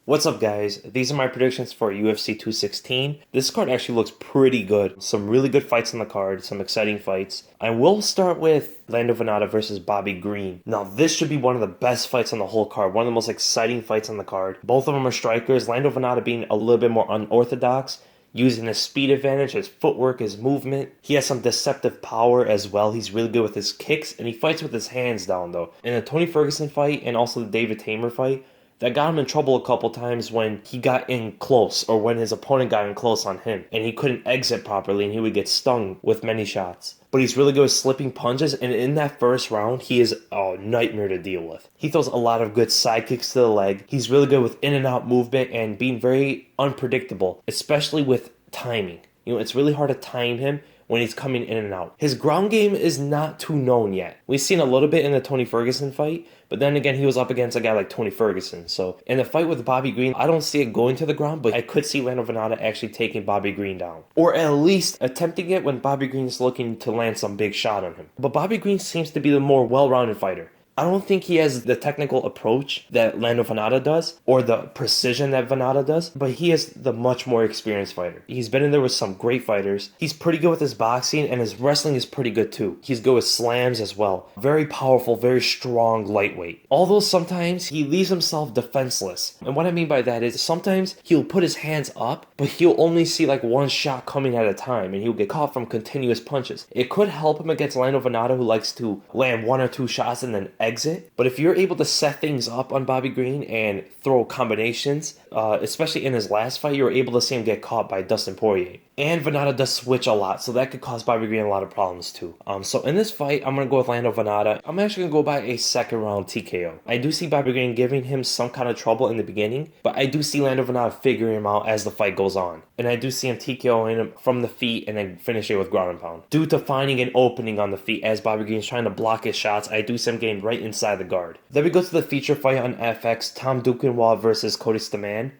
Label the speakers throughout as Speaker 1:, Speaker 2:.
Speaker 1: What's up, guys? These are my predictions for UFC 216. This card actually looks pretty good. Some really good fights on the card, some exciting fights. I will start with Lando versus Bobby Green. Now, this should be one of the best fights on the whole card, one of the most exciting fights on the card. Both of them are strikers. Lando being a little bit more unorthodox, using his speed advantage, his footwork, his movement. He has some deceptive power as well. He's really good with his kicks, and he fights with his hands down, though. In the Tony Ferguson fight and also the David Tamer fight, that got him in trouble a couple times when he got in close or when his opponent got in close on him and he couldn't exit properly and he would get stung with many shots. But he's really good with slipping punches, and in that first round, he is a nightmare to deal with. He throws a lot of good side kicks to the leg. He's really good with in and out movement and being very unpredictable, especially with timing. It's really hard to time him when he's coming in and out. His ground game is not too known yet. We've seen a little bit in the Tony Ferguson fight, but then again, he was up against a guy like Tony Ferguson. So in the fight with Bobby Green, I don't see it going to the ground, but I could see Lando actually taking Bobby Green down. Or at least attempting it when Bobby Green is looking to land some big shot on him. But Bobby Green seems to be the more well-rounded fighter. I don't think he has the technical approach that Lando does, or the precision that does, but he is the much more experienced fighter. He's been in there with some great fighters. He's pretty good with his boxing, and his wrestling is pretty good too. He's good with slams as well. Very powerful, very strong lightweight. Although sometimes he leaves himself defenseless. And what I mean by that is sometimes he'll put his hands up, but he'll only see like one shot coming at a time, and he'll get caught from continuous punches. It could help him against Lando who likes to land one or two shots and then exit. But if you're able to set things up on Bobby Green and throw combinations, especially in his last fight, you were able to see him get caught by Dustin Poirier. And does switch a lot, so that could cause Bobby Green a lot of problems too. So in this fight, I'm going to go with Lando I'm actually going to go by a second round TKO. I do see Bobby Green giving him some kind of trouble in the beginning, but I do see Lando figuring him out as the fight goes on. And I do see him TKOing him from the feet and then finish it with ground and pound. Due to finding an opening on the feet as Bobby Green is trying to block his shots, I do see him getting right inside the guard. Then we go to the feature fight on FX, Dokuma versus Cody Stamann.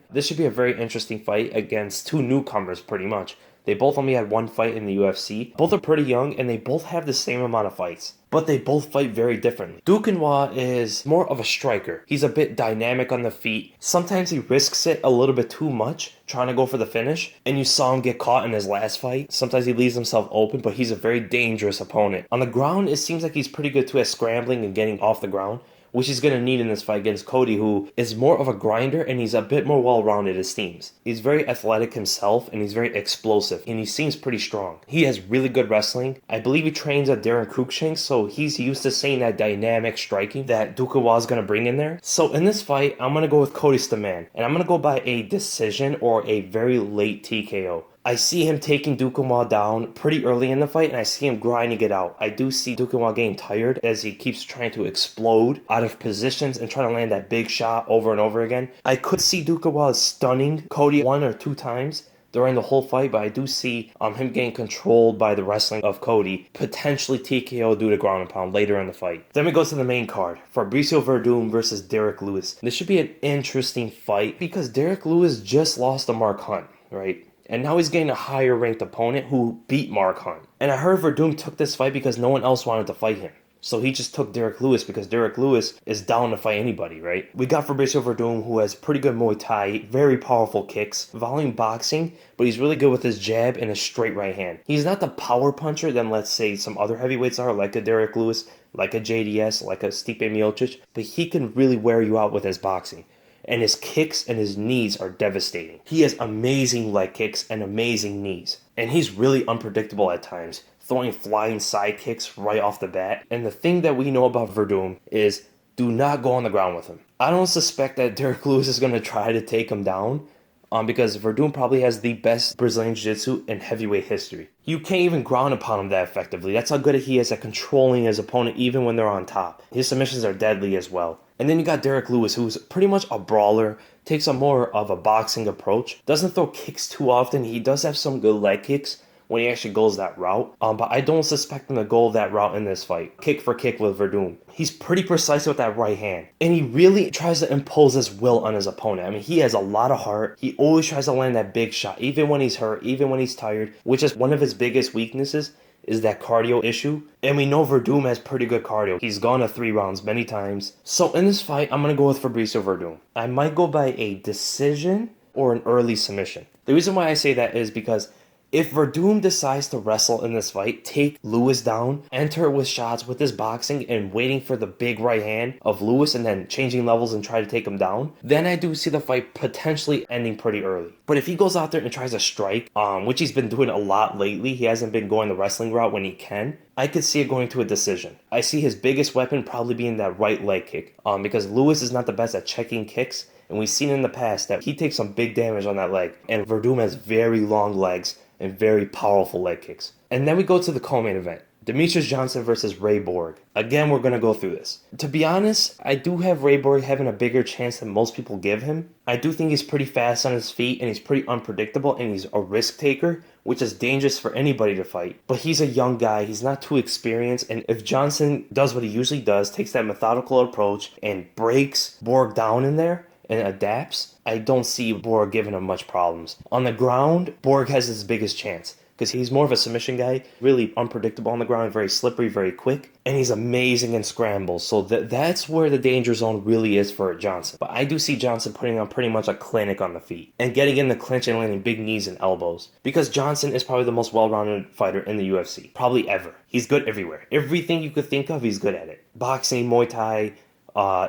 Speaker 1: This should be a very interesting fight against two newcomers pretty much. They both only had one fight in the UFC. Both are pretty young and they both have the same amount of fights, but they both fight very differently. Dokuma is more of a striker. He's a bit dynamic on the feet. Sometimes he risks it a little bit too much trying to go for the finish, and you saw him get caught in his last fight. Sometimes he leaves himself open, but he's a very dangerous opponent. On the ground, it seems like he's pretty good too at scrambling and getting off the ground, which he's going to need in this fight against Cody, who is more of a grinder and he's a bit more well-rounded, it seems. He's very athletic himself and he's very explosive and he seems pretty strong. He has really good wrestling. I believe he trains at Darren Cruikshank, so he's used to seeing that dynamic striking that Dokuma is going to bring in there. So in this fight, I'm going to go with Cody Stamann, and I'm going to go by a decision or a very late TKO. I see him taking Dokuma down pretty early in the fight, and I see him grinding it out. I do see Dokuma getting tired as he keeps trying to explode out of positions and trying to land that big shot over and over again. I could see Dokuma stunning Cody one or two times during the whole fight, but I do see him getting controlled by the wrestling of Cody, potentially TKO due to ground and pound later in the fight. Then we go to the main card, Fabricio Werdum versus Derrick Lewis. This should be an interesting fight because Derrick Lewis just lost to Mark Hunt, right? And now he's getting a higher ranked opponent who beat Mark Hunt. And I heard Werdum took this fight because no one else wanted to fight him. So he just took Derrick Lewis because Derrick Lewis is down to fight anybody, right? We got Fabricio Werdum, who has pretty good Muay Thai, very powerful kicks, volume boxing, but he's really good with his jab and his straight right hand. He's not the power puncher than, let's say, some other heavyweights are, like a Derrick Lewis, like a JDS, like a Stipe Miocic, but he can really wear you out with his boxing. And his kicks and his knees are devastating. He has amazing leg kicks and amazing knees. And he's really unpredictable at times, throwing flying side kicks right off the bat. And the thing that we know about Werdum is do not go on the ground with him. I don't suspect that Derrick Lewis is going to try to take him down because Werdum probably has the best Brazilian Jiu-Jitsu in heavyweight history. You can't even ground upon him that effectively. That's how good he is at controlling his opponent even when they're on top. His submissions are deadly as well. And then you got Derrick Lewis, who's pretty much a brawler, takes a more of a boxing approach, doesn't throw kicks too often. He does have some good leg kicks when he actually goes that route, but I don't suspect him to go that route in this fight, kick for kick with Werdum. He's pretty precise with that right hand, and he really tries to impose his will on his opponent. I mean, he has a lot of heart. He always tries to land that big shot, even when he's hurt, even when he's tired, which is one of his biggest weaknesses, is that cardio issue. And we know Werdum has pretty good cardio. He's gone to 3 rounds many times. So in this fight, I'm going to go with Fabricio Werdum. I might go by a decision or an early submission. The reason why I say that is because if Werdum decides to wrestle in this fight, take Lewis down, enter with shots with his boxing and waiting for the big right hand of Lewis and then changing levels and try to take him down, then I do see the fight potentially ending pretty early. But if he goes out there and tries to strike, which he's been doing a lot lately, he hasn't been going the wrestling route when he can, I could see it going to a decision. I see his biggest weapon probably being that right leg kick, because Lewis is not the best at checking kicks, and we've seen in the past that he takes some big damage on that leg, and Werdum has very long legs and very powerful leg kicks. And then we go to the co-main event. Demetrious Johnson versus Ray Borg. Again, we're going to go through this. To be honest, I do have Ray Borg having a bigger chance than most people give him. I do think he's pretty fast on his feet and he's pretty unpredictable and he's a risk taker, which is dangerous for anybody to fight. But he's a young guy, he's not too experienced, and if Johnson does what he usually does, takes that methodical approach and breaks Borg down in there, and adapts, I don't see Borg giving him much problems. On the ground, Borg has his biggest chance because he's more of a submission guy, really unpredictable on the ground, very slippery, very quick, and he's amazing in scrambles. So that's where the danger zone really is for Johnson. But I do see Johnson putting on pretty much a clinic on the feet and getting in the clinch and landing big knees and elbows because Johnson is probably the most well-rounded fighter in the UFC, probably ever. He's good everywhere. Everything you could think of, he's good at it. Boxing, Muay Thai,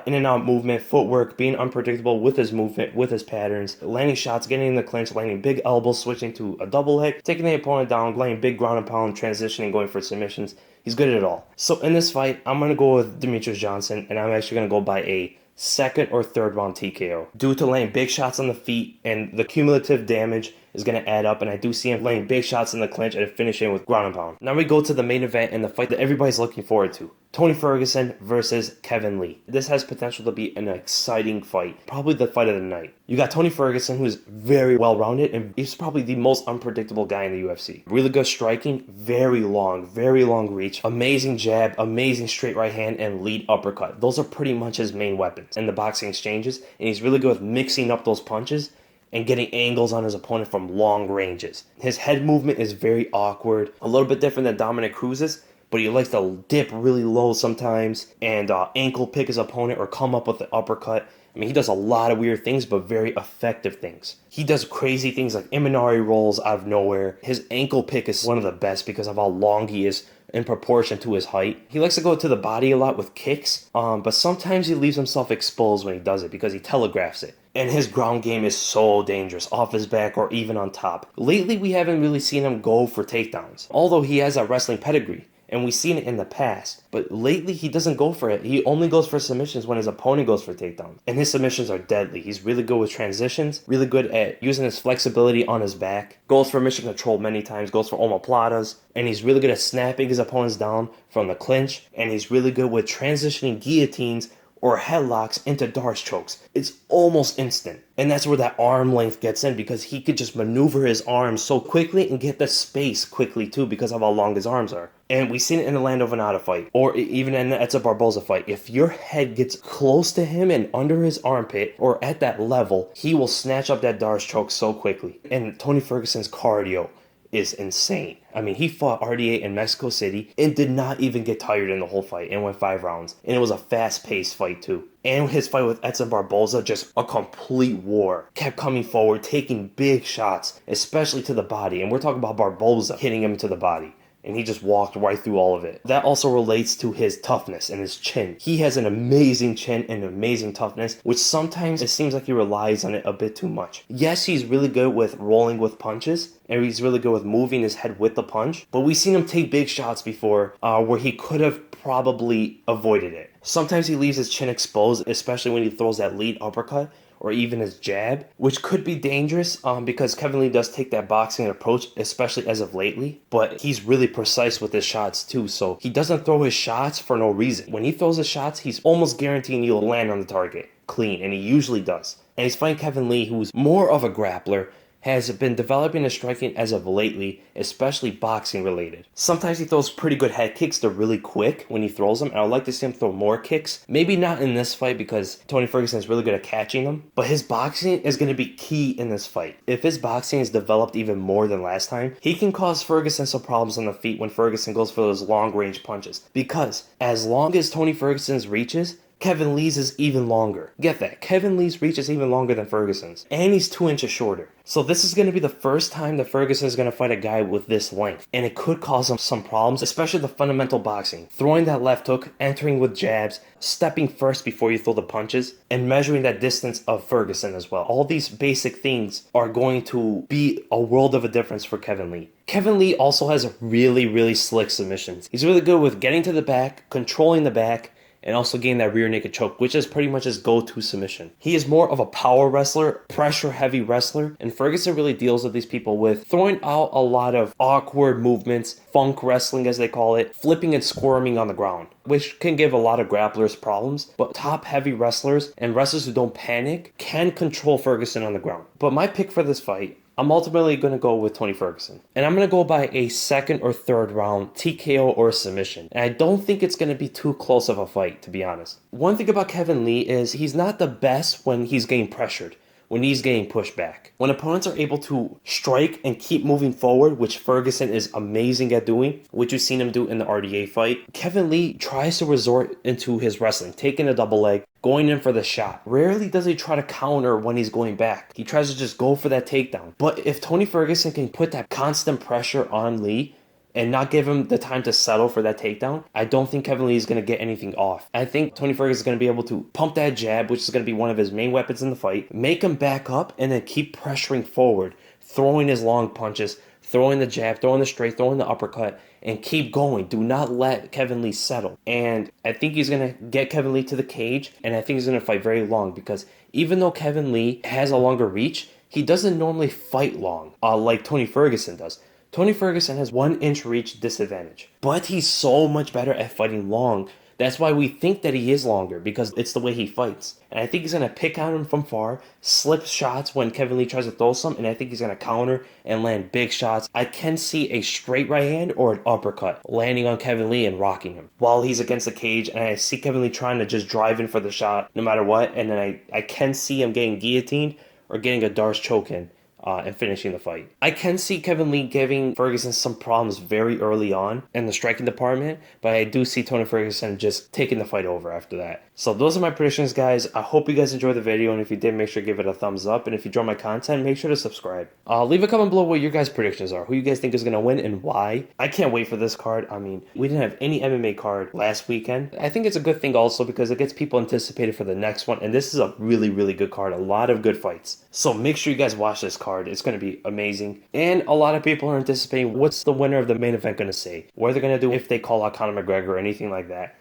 Speaker 1: in and out movement, footwork, being unpredictable with his movement, with his patterns, landing shots, getting in the clinch, landing big elbows, switching to a double leg, taking the opponent down, landing big ground and pound, transitioning, going for submissions. He's good at it all. So in this fight, I'm going to go with Demetrious Johnson, and I'm actually going to go by a second or third round TKO. Due to laying big shots on the feet and the cumulative damage is going to add up, and I do see him laying big shots in the clinch and finishing with ground and pound. Now we go to the main event and the fight that everybody's looking forward to. Tony Ferguson versus Kevin Lee. This has potential to be an exciting fight. Probably the fight of the night. You got Tony Ferguson, who's very well-rounded, and he's probably the most unpredictable guy in the UFC. Really good striking, very long reach, amazing jab, amazing straight right hand, and lead uppercut. Those are pretty much his main weapons in the boxing exchanges, and he's really good with mixing up those punches and getting angles on his opponent from long ranges. His head movement is very awkward, a little bit different than Dominic Cruz's, but he likes to dip really low sometimes and ankle pick his opponent or come up with the uppercut. I mean, he does a lot of weird things, but very effective things. He does crazy things like Imanari rolls out of nowhere. His ankle pick is one of the best because of how long he is in proportion to his height. He likes to go to the body a lot with kicks, but sometimes he leaves himself exposed when he does it because he telegraphs it. And his ground game is so dangerous, off his back or even on top. Lately, we haven't really seen him go for takedowns, although he has a wrestling pedigree. And we've seen it in the past. But lately, he doesn't go for it. He only goes for submissions when his opponent goes for takedowns. And his submissions are deadly. He's really good with transitions, really good at using his flexibility on his back. Goes for mission control many times, goes for omoplatas. And he's really good at snapping his opponents down from the clinch. And he's really good with transitioning guillotines or headlocks into Darce chokes. It's almost instant. And that's where that arm length gets in because he could just maneuver his arms so quickly and get the space quickly too because of how long his arms are. And we've seen it in the Lando fight or even in the Edson Barboza fight. If your head gets close to him and under his armpit or at that level, he will snatch up that Darce choke so quickly. And Tony Ferguson's cardio is insane. I mean, he fought RDA in Mexico City and did not even get tired in the whole fight and went 5 rounds. And it was a fast-paced fight too. And his fight with Edson Barboza, just a complete war. Kept coming forward, taking big shots, especially to the body. And we're talking about Barboza hitting him to the body. And he just walked right through all of it. That also relates to his toughness and his chin. He has an amazing chin and amazing toughness, which sometimes it seems like he relies on it a bit too much. Yes, he's really good with rolling with punches, and he's really good with moving his head with the punch, but we've seen him take big shots before where he could have probably avoided it. Sometimes he leaves his chin exposed, especially when he throws that lead uppercut, or even his jab, which could be dangerous because Kevin Lee does take that boxing approach, especially as of lately, but he's really precise with his shots too, so he doesn't throw his shots for no reason. When he throws his shots, he's almost guaranteeing he'll land on the target clean, and he usually does. And he's fighting Kevin Lee, who's more of a grappler, has been developing his striking as of lately, especially boxing related. Sometimes he throws pretty good head kicks. They're really quick when he throws them, and I would like to see him throw more kicks. Maybe not in this fight because Tony Ferguson is really good at catching them, but his boxing is going to be key in this fight. If his boxing is developed even more than last time, he can cause Ferguson some problems on the feet when Ferguson goes for those long range punches. Because as long as Tony Ferguson's reaches, Kevin Lee's is even longer. Get that. Kevin Lee's reach is even longer than Ferguson's. And he's 2 inches shorter. So this is going to be the first time that Ferguson is going to fight a guy with this length. And it could cause him some problems, especially the fundamental boxing. Throwing that left hook, entering with jabs, stepping first before you throw the punches, and measuring that distance of Ferguson as well. All these basic things are going to be a world of a difference for Kevin Lee. Kevin Lee also has really, really slick submissions. He's really good with getting to the back, controlling the back, and also getting that rear naked choke, which is pretty much his go-to submission. He is more of a power wrestler, pressure-heavy wrestler, and Ferguson really deals with these people with throwing out a lot of awkward movements, funk wrestling as they call it, flipping and squirming on the ground, which can give a lot of grapplers problems, but top-heavy wrestlers and wrestlers who don't panic can control Ferguson on the ground. But my pick for this fight, I'm ultimately going to go with Tony Ferguson. And I'm going to go by a second or third round TKO or submission. And I don't think it's going to be too close of a fight, to be honest. One thing about Kevin Lee is he's not the best when he's getting pressured, when he's getting pushed back. When opponents are able to strike and keep moving forward, which Ferguson is amazing at doing, which you've seen him do in the RDA fight, Kevin Lee tries to resort into his wrestling, taking a double leg, going in for the shot. Rarely does he try to counter when he's going back. He tries to just go for that takedown. But if Tony Ferguson can put that constant pressure on Lee and not give him the time to settle for that takedown, I don't think Kevin Lee is going to get anything off. I think Tony Ferguson is going to be able to pump that jab, which is going to be one of his main weapons in the fight, make him back up, and then keep pressuring forward, throwing his long punches, throwing the jab, throwing the straight, throwing the uppercut, and keep going. Do not let Kevin Lee settle. And I think he's going to get Kevin Lee to the cage, and I think he's going to fight very long because even though Kevin Lee has a longer reach, he doesn't normally fight long like Tony Ferguson does. Tony Ferguson has 1 inch reach disadvantage, but he's so much better at fighting long. That's why we think that he is longer, because it's the way he fights. And I think he's going to pick on him from far, slip shots when Kevin Lee tries to throw some, and I think he's going to counter and land big shots. I can see a straight right hand or an uppercut landing on Kevin Lee and rocking him while he's against the cage, and I see Kevin Lee trying to just drive in for the shot no matter what, and then I can see him getting guillotined or getting a Darce choke in. And finishing the fight. I can see Kevin Lee giving Ferguson some problems very early on in the striking department, but I do see Tony Ferguson just taking the fight over after that. So those are my predictions, guys. I hope you guys enjoyed the video, and if you did, make sure to give it a thumbs up, and if you enjoy my content, make sure to subscribe. Leave a comment below what your guys' predictions are, who you guys think is going to win and why. I can't wait for this card. I mean, we didn't have any MMA card last weekend. I think it's a good thing also because it gets people anticipated for the next one, and this is a really, really good card. A lot of good fights. So make sure you guys watch this card. It's going to be amazing. And a lot of people are anticipating what's the winner of the main event going to say. What are they going to do if they call out Conor McGregor or anything like that.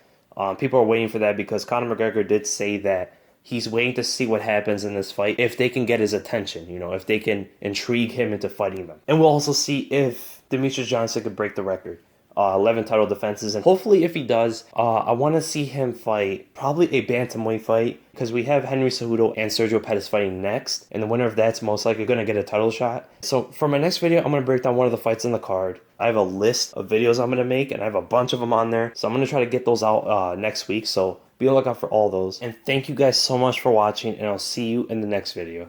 Speaker 1: People are waiting for that because Conor McGregor did say that he's waiting to see what happens in this fight if they can get his attention, if they can intrigue him into fighting them. And we'll also see if Demetrious Johnson could break the record. 11 title defenses, and hopefully if he does, I want to see him fight probably a bantamweight fight because we have Henry Cejudo and Sergio Pettis fighting next, and the winner of that's most likely going to get a title shot. So for my next video, I'm going to break down one of the fights in the card. I have a list of videos I'm going to make, and I have a bunch of them on there, so I'm going to try to get those out next week, so be on the lookout for all those. And thank you guys so much for watching, and I'll see you in the next video.